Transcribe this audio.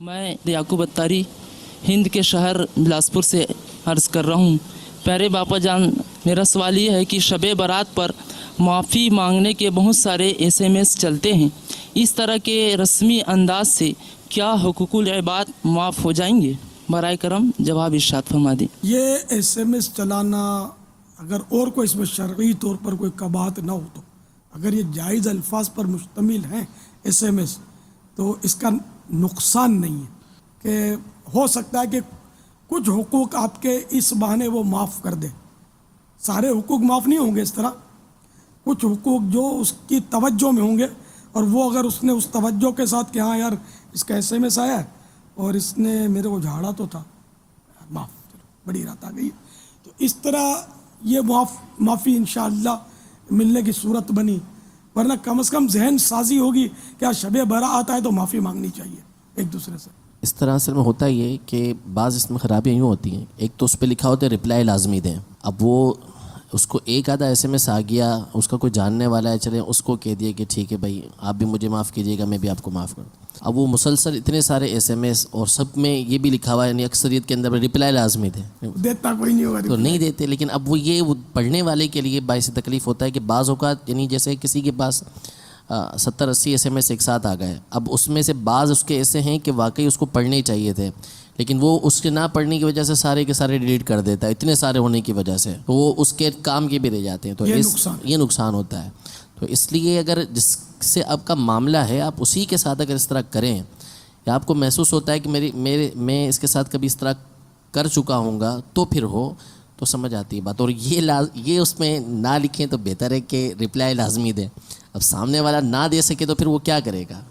मैं याकूब अत्तारी हिंद के शहर बिलासपुर से अर्ज़ कर रहा हूँ। प्यारे बापा जान, मेरा सवाल ये है कि शब बारात पर माफ़ी मांगने के बहुत सारे SMS चलते हैं। इस तरह के रस्मी अंदाज से क्या हुकूकुल इबाद माफ़ हो जाएंगे? बराए करम जवाब इरशाद फरमा दें। ये SMS चलाना अगर और कोई इसमें शरई तौर पर कोई कबात ना हो, तो अगर ये जायज़ अल्फाज पर मुश्तमिल हैं SMS, तो इसका नुकसान नहीं है कि हो सकता है कि कुछ हुकूक आपके इस बहाने वो माफ़ कर दे। सारे हुकूक माफ़ नहीं होंगे इस तरह, कुछ हुकूक जो उसकी तवज्जो में होंगे, और वो अगर उसने उस तवज्जो के साथ कि हाँ यार इसका SMS आया है और इसने मेरे को झाड़ा तो था, माफ़, चलो बड़ी रात आ गई, तो इस तरह ये माफ़ी इंशाअल्लाह मिलने की सूरत बनी। वरना कम से कम जहन साजी होगी कि आज शब बारात आता है तो माफ़ी मांगनी चाहिए एक दूसरे से। इस तरह असल में होता ही है कि बाज़ इसमें ख़राबियाँ यूँ होती हैं, एक तो उस पर लिखा होता है रिप्लाई लाजमी दें। अब वो उसको एक आधा SMS आ गया, उसका कोई जानने वाला है, चले उसको कह दिया कि ठीक है भाई आप भी मुझे माफ़ कीजिएगा, मैं भी आपको माफ़ कर। अब वो मुसलसल इतने सारे SMS और सब में ये भी लिखा हुआ है, यानी अक्सरियत के अंदर रिप्लाई लाजमी दें, देता कोई नहीं होगा तो नहीं देते। लेकिन अब वो पढ़ने वाले के लिए बाइस तकलीफ़ होता है कि बाज़ औक़ात यानी जैसे किसी के पास 70-80 SMS एक साथ आ गए, अब उसमें से बाज़ उसके ऐसे हैं कि वाकई उसको पढ़ने चाहिए थे, लेकिन वो उसके ना पढ़ने की वजह से सारे के सारे डिलीट कर देता है, इतने सारे होने की वजह से, तो वो उसके काम के भी रह जाते हैं। तो ये नुकसान होता है। तो इसलिए अगर जिससे आपका मामला है आप उसी के साथ अगर इस तरह करें, या आपको महसूस होता है कि मैं इसके साथ कभी इस तरह कर चुका हूँगा, तो फिर हो तो समझ आती है बात। और ये उसमें ना लिखें तो बेहतर है कि रिप्लाई लाजमी दें। अब सामने वाला ना दे सके तो फिर वो क्या करेगा?